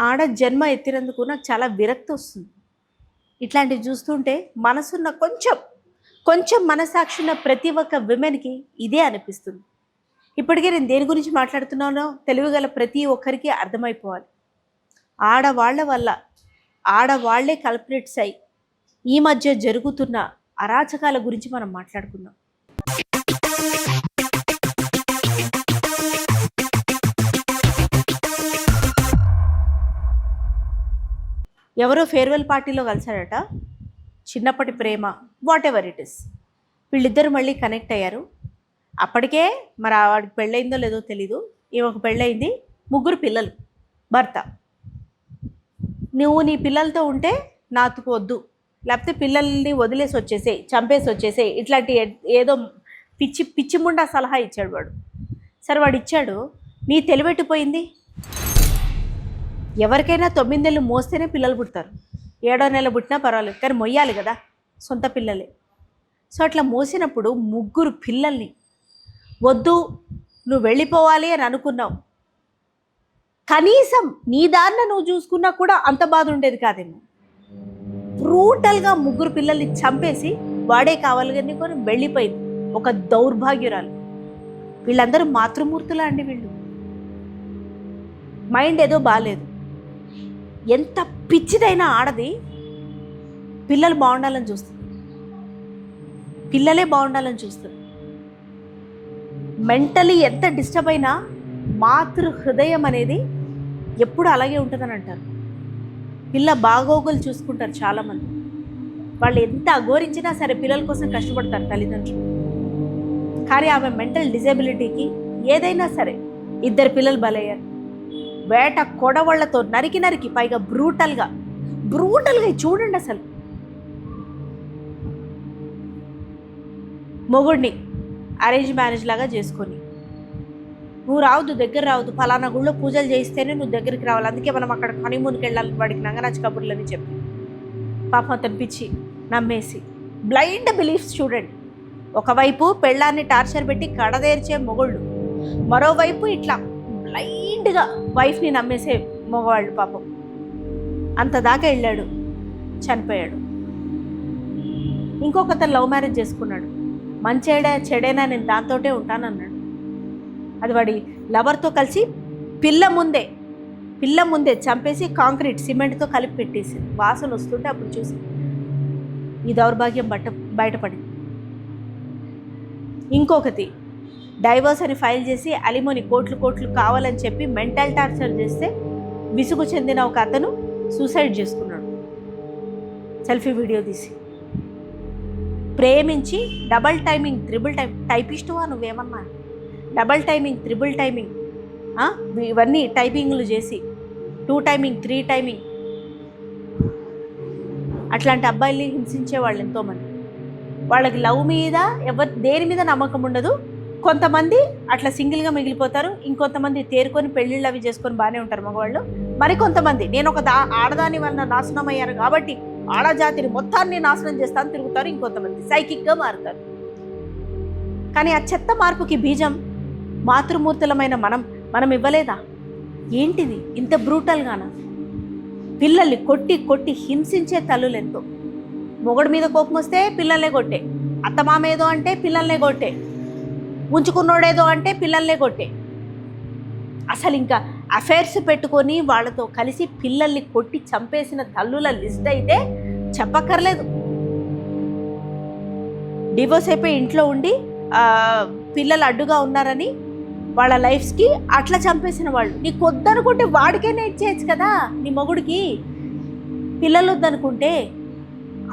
ఆడ జన్మ ఎత్తినందుకు నాకు చాలా విరక్తి వస్తుంది. ఇట్లాంటివి చూస్తుంటే మనసున్న కొంచెం కొంచెం మనసాక్షి ఉన్న ప్రతి ఒక్క విమెన్కి ఇదే అనిపిస్తుంది. ఇప్పటికే నేను దేని గురించి మాట్లాడుతున్నానో తెలివిగల ప్రతి ఒక్కరికి అర్థమైపోవాలి. ఆడవాళ్ల వల్ల ఆడవాళ్లే కల్ప్రిట్స్ అయి ఈ మధ్య జరుగుతున్న అరాచకాల గురించి మనం మాట్లాడుకుందాం. ఎవరో ఫేర్వెల్ పార్టీలో కలిశారట. చిన్నప్పటి ప్రేమ, వాట్ ఎవర్ ఇట్ ఇస్, వీళ్ళిద్దరు మళ్ళీ కనెక్ట్ అయ్యారు. అప్పటికే మరి వాడికి పెళ్ళయిందో లేదో తెలీదు, ఈమెకు పెళ్ళయింది, 3 పిల్లలు, భర్త. నువ్వు నీ పిల్లలతో ఉంటే నాకు వద్దు, లేకపోతే పిల్లల్ని వదిలేసి వచ్చేసేయి, చంపేసి వచ్చేసేయి, ఇట్లాంటి ఏదో పిచ్చిముండా సలహా ఇచ్చాడు వాడు. సరే వాడు ఇచ్చాడు, నీ తెలివెట్టిపోయింది. ఎవరికైనా 9 నెలలు మోస్తేనే పిల్లలు పుడతారు, 7వ నెల పుట్టినా పర్వాలేదు, కానీ మొయ్యాలి కదా, సొంత పిల్లలే. సో అట్లా మోసినప్పుడు 3 పిల్లల్ని వద్దు నువ్వు వెళ్ళిపోవాలి అని అనుకున్నావు. కనీసం నీ దాన్న నువ్వు చూసుకున్నా కూడా అంత బాధ ఉండేది కాదేమో. బ్రూటల్గా 3 పిల్లల్ని చంపేసి వాడే కావాలని కొని వెళ్ళిపోయింది ఒక దౌర్భాగ్యురాలు. వీళ్ళందరూ మాతృమూర్తులా అండి. వీళ్ళు మైండ్ ఏదో బాగాలేదు. ఎంత పిచ్చిదైనా ఆడది పిల్లలు బాగుండాలని చూస్తుంది, పిల్లలే బాగుండాలని చూస్తుంది. మెంటలీ ఎంత డిస్టర్బ్ అయినా మాతృ హృదయం అనేది ఎప్పుడు అలాగే ఉంటుందని అంటారు. పిల్ల బాగోగులు చూసుకుంటారు చాలామంది. వాళ్ళు ఎంత అఘోరించినా సరే పిల్లల కోసం కష్టపడతారు తల్లిదండ్రులు. కానీ ఆమె మెంటల్ డిజేబిలిటీకి ఏదైనా సరే 2 పిల్లలు బలయ్యారు. వేట కొడవళ్లతో నరికి పైగా బ్రూటల్గా చూడండి. అసలు మొగుడిని అరేంజ్ మ్యారేజ్ లాగా చేసుకొని, నువ్వు రావద్దు, దగ్గర రావద్దు, ఫలానా గుళ్ళో పూజలు చేయిస్తేనే నువ్వు దగ్గరికి రావాలి, అందుకే మనం అక్కడ హనీమూన్కి వెళ్ళాలి, వాడికి నంగరాజ్ కబుర్లని చెప్పి పాపం అతను పిచ్చి నమ్మేసి బ్లైండ్ బిలీఫ్స్ చూడండి. ఒకవైపు పెళ్ళాన్ని టార్చర్ పెట్టి కడదేర్చే మొగుళ్ళు, మరోవైపు ఇట్లా బ్లైండ్గా వైఫ్ని నమ్మేసే మగవాళ్ళు. పాపం అంత దాకా వెళ్ళాడు, చనిపోయాడు. ఇంకొకతను లవ్ మ్యారేజ్ చేసుకున్నాడు. మంచేడా చెడైనా నేను దాంతోటే ఉంటానన్నాడు. అది వాడి లవర్తో కలిసి పిల్ల ముందే చంపేసి కాంక్రీట్ సిమెంట్తో కలిపి పెట్టేసి వాసన వస్తుంటే అప్పుడు చూసి ఈ దౌర్భాగ్యం బయటపడింది. ఇంకొకటి డైవర్స్ అని ఫైల్ చేసి అలిమోని కోట్లు కావాలని చెప్పి మెంటల్ టార్చర్ చేస్తే విసుగు చెందిన ఒక అతను సూసైడ్ చేసుకున్నాడు, సెల్ఫీ వీడియో తీసి. ప్రేమించి డబల్ టైమింగ్, త్రిబుల్ టైపిస్టువా నువ్వేమన్నా, డబల్ టైమింగ్, త్రిబుల్ టైమింగ్, ఇవన్నీ టైపింగ్లు చేసి 2 టైమింగ్, 3 టైమింగ్, అట్లాంటి అబ్బాయిల్ని హింసించే వాళ్ళు ఎంతోమంది. వాళ్ళకి లవ్ మీద దేని మీద నమ్మకం ఉండదు. కొంతమంది అట్లా సింగిల్గా మిగిలిపోతారు, ఇంకొంతమంది తేరుకొని పెళ్ళిళ్ళు అవి చేసుకొని బాగానే ఉంటారు మగవాళ్ళు. మరికొంతమంది నేను ఒక ఆడదాని వల్ల నాశనం అయ్యాను కాబట్టి ఆడజాతిని మొత్తాన్ని నాశనం చేస్తాను తిరుగుతారు. ఇంకొంతమంది సైకిక్గా మారుతారు. కానీ ఆ చెత్త మార్పుకి బీజం మాతృమూర్తులమైన మనం ఇవ్వలేదా? ఏంటిది ఇంత బ్రూటల్గానా? పిల్లల్ని కొట్టి హింసించే తల్లులు ఎంతో. మొగుడు మీద కోపం వస్తే పిల్లల్నే కొట్టే, అత్తమామ ఏదో అంటే పిల్లల్నే కొట్టే, ఉంచుకున్నోడేదో అంటే పిల్లల్నే కొట్టే. అసలు ఇంకా అఫైర్స్ పెట్టుకొని వాళ్ళతో కలిసి పిల్లల్ని కొట్టి చంపేసిన తల్లుల లిస్ట్ అయితే చెప్పక్కర్లేదు. డివోర్స్ అయిపోయి ఇంట్లో ఉండి పిల్లలు అడ్డుగా ఉన్నారని వాళ్ళ లైఫ్స్కి అట్లా చంపేసిన వాళ్ళు. నీకు వద్దనుకుంటే వాడికైనా ఇచ్చేయచ్చు కదా, నీ మొగుడికి. పిల్లలు వద్దనుకుంటే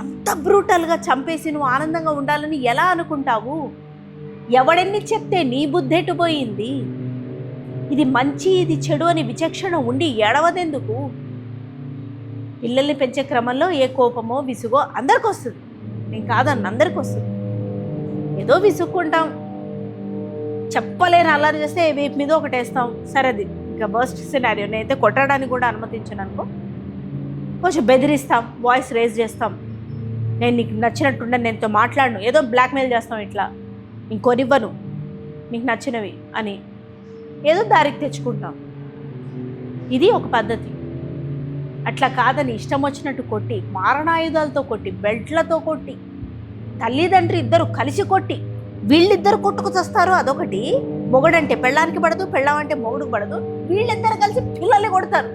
అంత బ్రూటల్గా చంపేసి నువ్వు ఆనందంగా ఉండాలని ఎలా అనుకుంటావు? ఎవడెన్ని చెప్తే నీ బుద్ధెట్టుపోయింది? ఇది మంచి ఇది చెడు అని విచక్షణ ఉండి ఏడవదెందుకు? పిల్లల్ని పెంచే క్రమంలో ఏ కోపమో విసుగో అందరికి వస్తుంది, నేను కాదన్న అందరికి వస్తుంది. ఏదో విసుక్కుంటాం, చెప్పలేని అల్లరి చేస్తే వీపు మీద ఒకటి వేస్తాం, సరే అది ఇంకా బర్స్ట్ సినారియో. నేనైతే కొట్టడానికి కూడా అనుమతించాను అనుకో, కొంచెం బెదిరిస్తాం, వాయిస్ రేజ్ చేస్తాం, నేను నీకు నచ్చినట్టుండే నేనుతో మాట్లాడను, ఏదో బ్లాక్మెయిల్ చేస్తాం, ఇట్లా ఇంకొనివ్వను, నీకు నచ్చినవి అని ఏదో దారికి తెచ్చుకుంటాం. ఇది ఒక పద్ధతి. అట్లా కాదని ఇష్టం వచ్చినట్టు కొట్టి, మారణాయుధాలతో కొట్టి, బెల్ట్లతో కొట్టి, తల్లిదండ్రి ఇద్దరు కలిసి కొట్టి, వీళ్ళిద్దరు కొట్టుకు చస్తారు. అదొకటి. మొగుడంటే పెళ్ళానికి పడదు, పెళ్ళాం అంటే మొగుడుకు పడదు, వీళ్ళిద్దరు కలిసి పిల్లల్ని కొడతారు.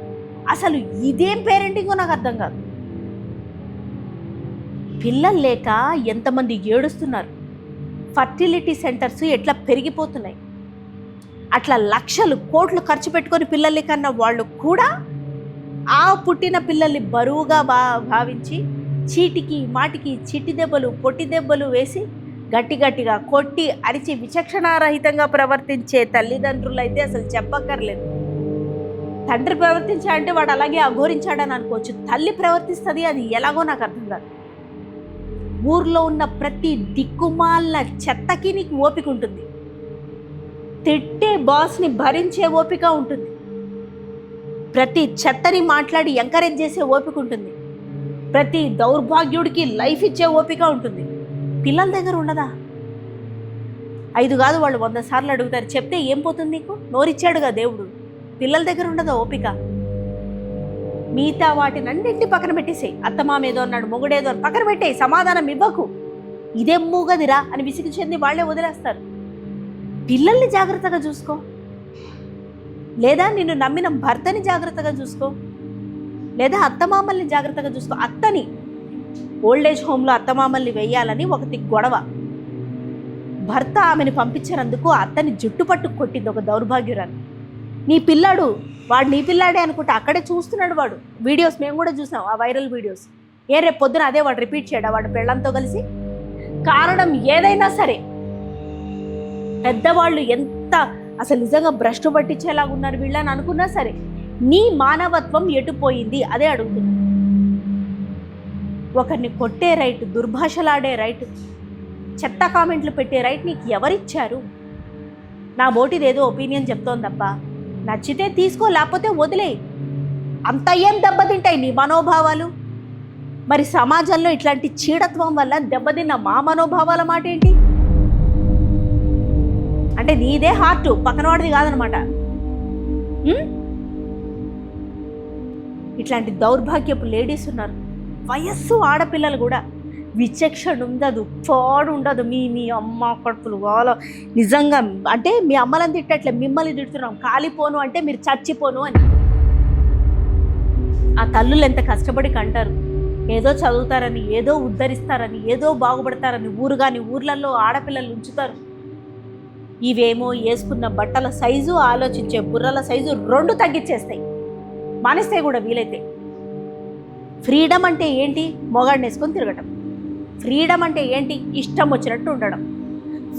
అసలు ఇదేం పేరెంటింగో నాకు అర్థం కాదు. పిల్లలు లేక ఎంతమంది ఏడుస్తున్నారు. ఫర్టిలిటీ సెంటర్స్ ఎట్లా పెరిగిపోతున్నాయి. అట్లా లక్షలు కోట్లు ఖర్చు పెట్టుకొని పిల్లల్ని కన్నా వాళ్ళు కూడా ఆ పుట్టిన పిల్లల్ని బరువుగా భావించి చీటికి మాటికి చిట్టి దెబ్బలు పొట్టి దెబ్బలు వేసి గట్టిగా కొట్టి అరిచి విచక్షణారహితంగా ప్రవర్తించే తల్లిదండ్రులు అయితే అసలు చెప్పక్కర్లేదు. తండ్రి ప్రవర్తించాడంటే వాడు అలాగే అఘోరించాడని అనుకోవచ్చు. తల్లి ప్రవర్తిస్తుంది, అది ఎలాగో నాకు అర్థం కాదు. ఊర్లో ఉన్న ప్రతి దిక్కుమాల చెత్తకి నీకు ఓపిక ఉంటుంది. తిట్టే బాస్ని భరించే ఓపిక ఉంటుంది. ప్రతి చెత్తని మాట్లాడి ఎంకరేజ్ చేసే ఓపిక ఉంటుంది. ప్రతి దౌర్భాగ్యుడికి లైఫ్ ఇచ్చే ఓపిక ఉంటుంది. పిల్లల దగ్గర ఉండదా? 5 కాదు వాళ్ళు 100 సార్లు అడుగుతారు. చెప్తే ఏం పోతుంది నీకు? నోరిచ్చాడుగా దేవుడు. పిల్లల దగ్గర ఉండదా ఓపిక? మిగతా వాటిని అన్నింటి పక్కన పెట్టేసేయి. అత్తమామేదో అన్నాడు, మొగుడేదో అని పక్కన పెట్టేయి, సమాధానం ఇవ్వకు. ఇదేం మూగదిరా అని విసిగి చెంది వాళ్ళే వదిలేస్తారు. పిల్లల్ని జాగ్రత్తగా చూసుకో, లేదా నిన్ను నమ్మిన భర్తని జాగ్రత్తగా చూసుకో, లేదా అత్తమామల్ని జాగ్రత్తగా చూసుకో. అత్తని ఓల్డేజ్ హోమ్లో అత్తమామల్ని వేయాలని ఒకటి గొడవ. భర్త ఆమెను పంపించినందుకు అత్తని జుట్టు పట్టు కొట్టింది ఒక దౌర్భాగ్యురాలు. నీ పిల్లాడు, వాడు నీ పిల్లాడే అనుకుంటే అక్కడే చూస్తున్నాడు వాడు. వీడియోస్ మేము కూడా చూసాం, ఆ వైరల్ వీడియోస్. రేపు పొద్దున అదే వాడు రిపీట్ చేయడా వాడు పెళ్ళంతో కలిసి? కారణం ఏదైనా సరే, పెద్దవాళ్ళు ఎంత అసలు నిజంగా భ్రష్టు పట్టించేలాగా ఉన్నారు వీళ్ళని అనుకున్నా సరే, నీ మానవత్వం ఎటుపోయింది అదే అడుగుతున్నా. ఒకరిని కొట్టే రైట్, దుర్భాషలాడే రైట్, చెత్త కామెంట్లు పెట్టే రైట్ నీకు ఎవరిచ్చారు? నా బోటిదేదో ఒపీనియన్ చెప్తోంది తప్ప, నచ్చితే తీసుకో, లేకపోతే వదిలే. అంత ఏం దెబ్బతింటాయి నీ మనోభావాలు? మరి సమాజంలో ఇట్లాంటి చీడత్వం వల్ల దెబ్బతిన్న మా మనోభావాల మాట ఏంటి? అంటే నీదే హార్ట్, పక్కనవాడిది కాదనమాట. ఇట్లాంటి దౌర్భాగ్యపు లేడీస్ ఉన్నారు. వయస్సు ఆడపిల్లలు కూడా విచక్షణ ఉండదు, పాడు ఉండదు. మీ అమ్మ కడుపులు వాళ్ళ నిజంగా అంటే మీ అమ్మలను తిట్టట్లే, మిమ్మల్ని తిడుతున్నాం. కాలిపోను అంటే మీరు చచ్చిపోను అని. ఆ తల్లులు ఎంత కష్టపడి కంటారు. ఏదో చదువుతారని, ఏదో ఉద్ధరిస్తారని, ఏదో బాగుపడతారని ఊర్లలో ఆడపిల్లలు ఉంచుతారు. ఇవేమో వేసుకున్న బట్టల సైజు, ఆలోచించే బుర్రల సైజు 2 తగ్గించేస్తాయి. మానేస్తే కూడా వీలైతే. ఫ్రీడమ్ అంటే ఏంటి? మొగాడిని వేసుకొని తిరగటం. ఫ్రీడమ్ అంటే ఏంటి? ఇష్టం వచ్చినట్టు ఉండడం.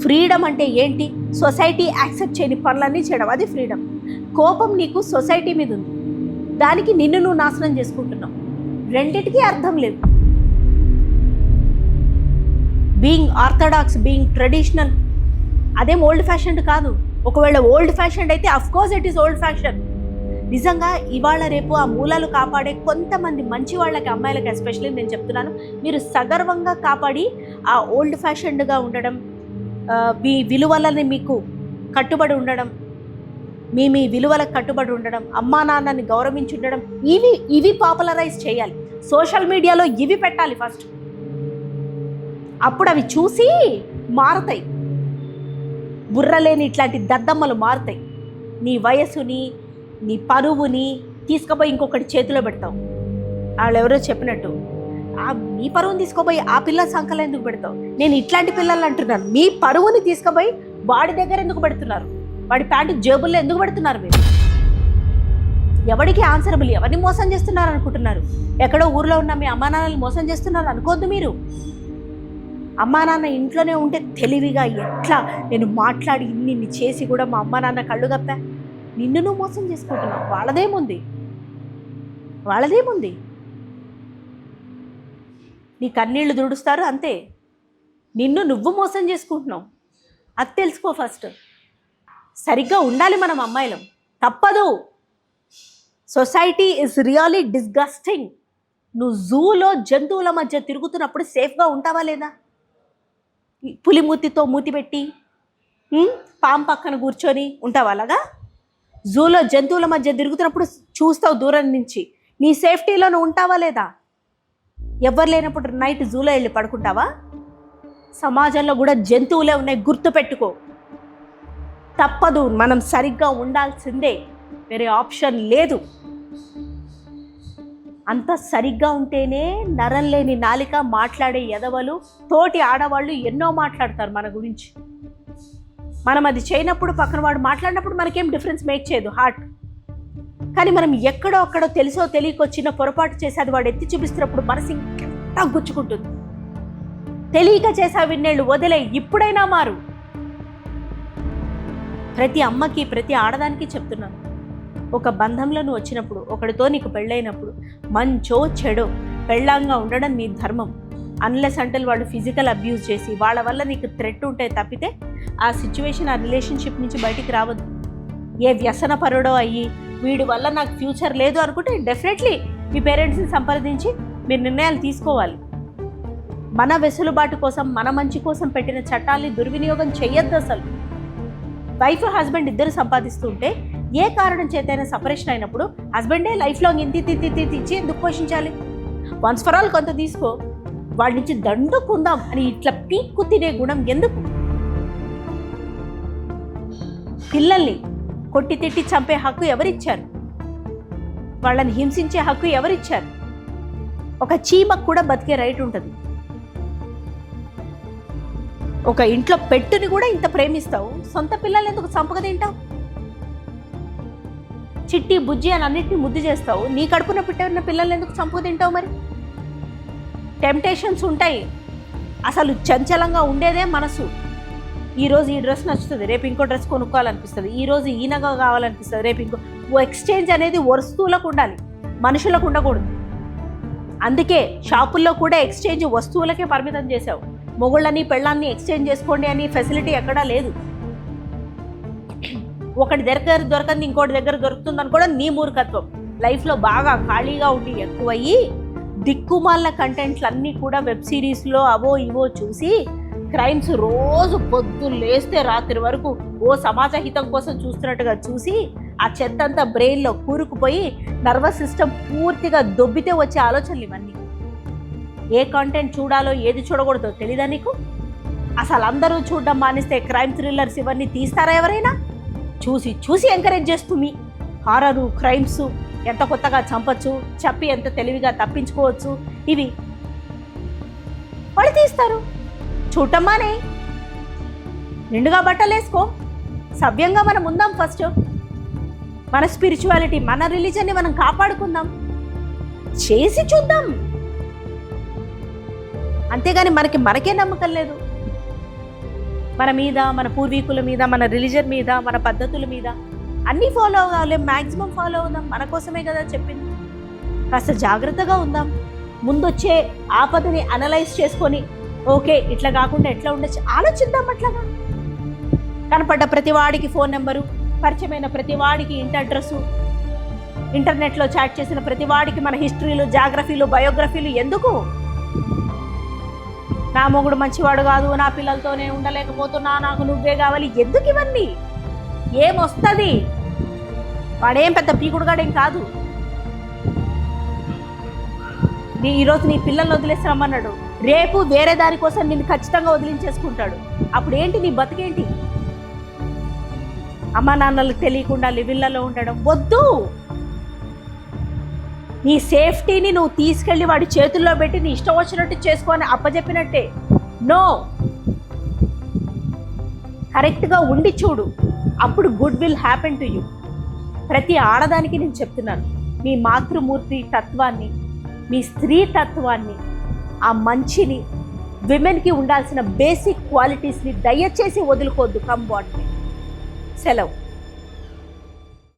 ఫ్రీడమ్ అంటే ఏంటి? సొసైటీ యాక్సెప్ట్ చేయని పనులన్నీ చేయడం, అది ఫ్రీడమ్. కోపం నీకు సొసైటీ మీద ఉంది, దానికి నిన్ను నువ్వు నాశనం చేసుకుంటున్నావు. రెండిటికీ అర్థం లేదు. బీయింగ్ ఆర్థడాక్స్, బీయింగ్ ట్రెడిషనల్, అదేం ఓల్డ్ ఫ్యాషన్ కాదు. ఒకవేళ ఓల్డ్ ఫ్యాషన్ అయితే of course it is old fashion. నిజంగా ఇవాళ రేపు ఆ మూలాలు కాపాడే కొంతమంది మంచి వాళ్ళకి, అమ్మాయిలకి ఎస్పెషల్లీ నేను చెప్తున్నాను, మీరు సగర్వంగా కాపాడి ఆ ఓల్డ్ ఫ్యాషన్డ్గా ఉండడం, మీ విలువలని మీకు కట్టుబడి ఉండడం, మీ విలువలకు కట్టుబడి ఉండడం, అమ్మా నాన్నని గౌరవించి ఉండడం, ఇవి పాపులరైజ్ చేయాలి. సోషల్ మీడియాలో ఇవి పెట్టాలి ఫస్ట్. అప్పుడు అవి చూసి మారుతాయి. బుర్రలేని ఇట్లాంటి దద్దమ్మలు మారుతాయి. నీ వయసుని, నీ పరువుని తీసుకుపోయి ఇంకొకటి చేతిలో పెడతావు. వాళ్ళు ఎవరో చెప్పినట్టు మీ పరువుని తీసుకుపోయి ఆ పిల్లల సంకలో ఎందుకు పెడతావు? నేను ఇట్లాంటి పిల్లలు అంటున్నాను. మీ పరువుని తీసుకుపోయి వాడి దగ్గర ఎందుకు పెడుతున్నారు? వాడి ప్యాంటు జేబుల్లో ఎందుకు పెడుతున్నారు? మీరు ఎవరికి ఆన్సరబుల్? ఎవరిని మోసం చేస్తున్నారు అనుకుంటున్నారు? ఎక్కడో ఊర్లో ఉన్న మీ అమ్మా నాన్నని మోసం చేస్తున్నారు అనుకోద్దు మీరు. అమ్మా నాన్న ఇంట్లోనే ఉంటే తెలివిగా ఎట్లా నేను మాట్లాడి ఇన్ని చేసి కూడా మా అమ్మా నాన్న కళ్ళు కప్పా, నిన్ను నువ్వు మోసం చేసుకుంటున్నావు. వాళ్ళదేముంది? నీ కన్నీళ్లు దుడుస్తారు అంతే. నిన్ను నువ్వు మోసం చేసుకుంటున్నావు. అది తెలుసుకో ఫస్ట్. సరిగ్గా ఉండాలి మనం అమ్మాయిలం, తప్పదు. Society is really disgusting. నువ్వు జూలో జంతువుల మధ్య తిరుగుతున్నప్పుడు సేఫ్గా ఉంటావా లేదా? పులి మూతితో మూతి పెట్టి పాము పక్కన కూర్చొని ఉంటావు అలాగా? జూలో జంతువుల మధ్య తిరుగుతున్నప్పుడు చూస్తావు దూరం నుంచి, నీ సేఫ్టీలో నువ్వు ఉంటావా లేదా? ఎవరు లేనప్పుడు నైట్ జూలో వెళ్ళి పడుకుంటావా? సమాజంలో కూడా జంతువులే ఉన్నాయి, గుర్తుపెట్టుకో. తప్పదు, మనం సరిగ్గా ఉండాల్సిందే, వేరే ఆప్షన్ లేదు. అంత సరిగ్గా ఉంటేనే నరం లేని నాలిక మాట్లాడే ఎదవలు, తోటి ఆడవాళ్ళు ఎన్నో మాట్లాడతారు మన గురించి. మనం అది చేయనప్పుడు, పక్కన వాడు మాట్లాడినప్పుడు మనకేం డిఫరెన్స్ మేక్ చేయదు హార్ట్. కానీ మనం ఎక్కడో అక్కడో తెలుసో తెలియకో చిన్న పొరపాటు చేసి అది వాడు ఎత్తి చూపిస్తున్నప్పుడు మనసు ఇంకెంత గుచ్చుకుంటుంది. తెలియక చేసా విన్నేళ్ళు వదిలే, ఇప్పుడైనా మారు. ప్రతి అమ్మకి, ప్రతి ఆడదానికి చెప్తున్నాను, ఒక బంధంలో నువ్వు వచ్చినప్పుడు, ఒకడితో నీకు పెళ్ళైనప్పుడు, మంచో చెడో పెళ్ళంగా ఉండడం నీ ధర్మం. అన్లెస్ అంటల్ వాళ్ళు ఫిజికల్ అబ్యూజ్ చేసి వాళ్ళ వల్ల నీకు థ్రెట్ ఉంటే తప్పితే ఆ సిచ్యువేషన్, ఆ రిలేషన్షిప్ నుంచి బయటికి రావద్దు. ఏ వ్యసన పరుడో అయ్యి వీడి వల్ల నాకు ఫ్యూచర్ లేదు అనుకుంటే డెఫినెట్లీ మీ పేరెంట్స్ని సంప్రదించి మీరు నిర్ణయాలు తీసుకోవాలి. మన వెసులుబాటు కోసం, మన మంచి కోసం పెట్టిన చట్టాల్ని దుర్వినియోగం చెయ్యొద్దు అసలు. వైఫ్ హస్బెండ్ ఇద్దరు సంపాదిస్తుంటే ఏ కారణం చేతైనా సపరేషన్ అయినప్పుడు హస్బెండే లైఫ్ లాంగ్ ఇంటి ఇచ్చి ఎందుకు పోషించాలి? వన్స్ ఫర్ ఆల్ కొంత తీసుకో, వాడి నుంచి దండుకుందాం అని ఇట్లా పీక్కు తినే గుణం ఎందుకు? పిల్లల్ని కొట్టి తిట్టి చంపే హక్కు ఎవరిచ్చారు? వాళ్ళని హింసించే హక్కు ఎవరిచ్చారు? ఒక చీమకు కూడా బతికే రైట్ ఉంటుంది. ఒక ఇంట్లో పెట్టుని కూడా ఇంత ప్రేమిస్తావు, సొంత పిల్లల్ని ఎందుకు చంపక తింటావు? చిట్టి బుజ్జి అని అన్నిటిని ముద్దు చేస్తావు, నీ కడుపున పుట్టిన పిల్లల్ని ఎందుకు చంపక తింటావు? మరి టెంప్టేషన్స్ ఉంటాయి. అసలు చంచలంగా ఉండేదే మనసు. ఈరోజు ఈ డ్రెస్ నచ్చుతుంది, రేపు ఇంకో డ్రెస్ కొనుక్కోవాలనిపిస్తుంది, ఈరోజు ఈ నగ కావాలనిపిస్తుంది, రేపు ఇంకో. ఎక్స్చేంజ్ అనేది వస్తువులకు ఉండాలి, మనుషులకు ఉండకూడదు. అందుకే షాపుల్లో కూడా ఎక్స్చేంజ్ వస్తువులకే పరిమితం చేసావు. మొగుళ్ళని పెళ్ళాన్ని ఎక్స్చేంజ్ చేసుకోండి అని ఫెసిలిటీ ఎక్కడా లేదు. ఒకటి దగ్గర దొరకంది ఇంకోటి దగ్గర దొరుకుతుందని కూడా నీ మూర్ఖత్వం. లైఫ్లో బాగా ఖాళీగా ఉండి ఎక్కువయ్యి దిక్కుమాల కంటెంట్లు అన్నీ కూడా వెబ్ సిరీస్లో అవో ఇవో చూసి క్రైమ్స్ రోజు పొద్దున్న లేస్తే రాత్రి వరకు ఓ సమాజ హితం కోసం చూస్తున్నట్టుగా చూసి ఆ చెత్త అంతా బ్రెయిన్లో కూరుకుపోయి నర్వస్ సిస్టమ్ పూర్తిగా దొబ్బితే వచ్చే ఆలోచనలు ఇవన్నీ. ఏ కంటెంట్ చూడాలో ఏది చూడకూడదో తెలీదా నీకు? అసలు అందరూ చూడడం మానేస్తే క్రైమ్ థ్రిల్లర్స్ ఇవన్నీ తీస్తారా ఎవరైనా? చూసి చూసి ఎంకరేజ్ చేస్తుంది. హారరు, క్రైమ్స్, ఎంత కొత్తగా చంపచ్చు, చెప్పి ఎంత తెలివిగా తప్పించుకోవచ్చు, ఇవి వాళ్ళు తీస్తారు. చూడటమ్మానే, నిండుగా బట్టలు వేసుకో, సవ్యంగా మనం ఉందాం. ఫస్ట్ మన స్పిరిచువాలిటీ, మన రిలీజన్ని మనం కాపాడుకుందాం, చేసి చూద్దాం. అంతేగాని మనకే నమ్మకం లేదు మన మీద, మన పూర్వీకుల మీద, మన రిలీజన్ మీద, మన పద్ధతుల మీద. అన్నీ ఫాలో అవ్వాలి, మ్యాక్సిమం ఫాలో అవుదాం. మన కోసమే కదా చెప్పింది. కాస్త జాగ్రత్తగా ఉందాం. ముందొచ్చే ఆపదని అనలైజ్ చేసుకొని ఓకే ఇట్లా కాకుండా ఎట్లా ఉండొచ్చు ఆలోచిద్దాం. అట్లాగా కనపడ్డ ప్రతివాడికి ఫోన్ నెంబరు, పరిచయమైన ప్రతివాడికి ఇంటి అడ్రస్సు, ఇంటర్నెట్లో చాట్ చేసిన ప్రతివాడికి మన హిస్టరీలు, జాగ్రఫీలు, బయోగ్రఫీలు ఎందుకు? నా మొగుడు మంచివాడు కాదు, నా పిల్లలతోనే ఉండలేకపోతున్నా, నాకు నువ్వే కావాలి, ఎందుకు ఇవన్నీ? ఏమొస్తుంది? వాడేం పెద్ద పీకుడుగాడేం కాదు. ఈరోజు నీ పిల్లల్ని వదిలేసి రమ్మన్నాడు, రేపు వేరే దాని కోసం నిన్ను ఖచ్చితంగా వదిలించేసుకుంటాడు. అప్పుడు ఏంటి నీ బతికేంటి? అమ్మా నాన్నలకు తెలియకుండా లివిళ్లలో ఉండడం వద్దు. నీ సేఫ్టీని నువ్వు తీసుకెళ్ళి వాడి చేతుల్లో పెట్టి నీ ఇష్టం వచ్చినట్టు చేసుకొని అప్పచెప్పినట్టే. నో, కరెక్ట్గా ఉండి చూడు, అప్పుడు good will happen to you. ప్రతి ఆడదానికి నేను చెప్తున్నాను, మీ మాతృమూర్తి తత్వాన్ని, మీ స్త్రీ తత్వాన్ని, ఆ మంచిని, విమెన్కి ఉండాల్సిన బేసిక్ క్వాలిటీస్ని దయచేసి వదులుకోవద్దు. Come what may. సెలవు.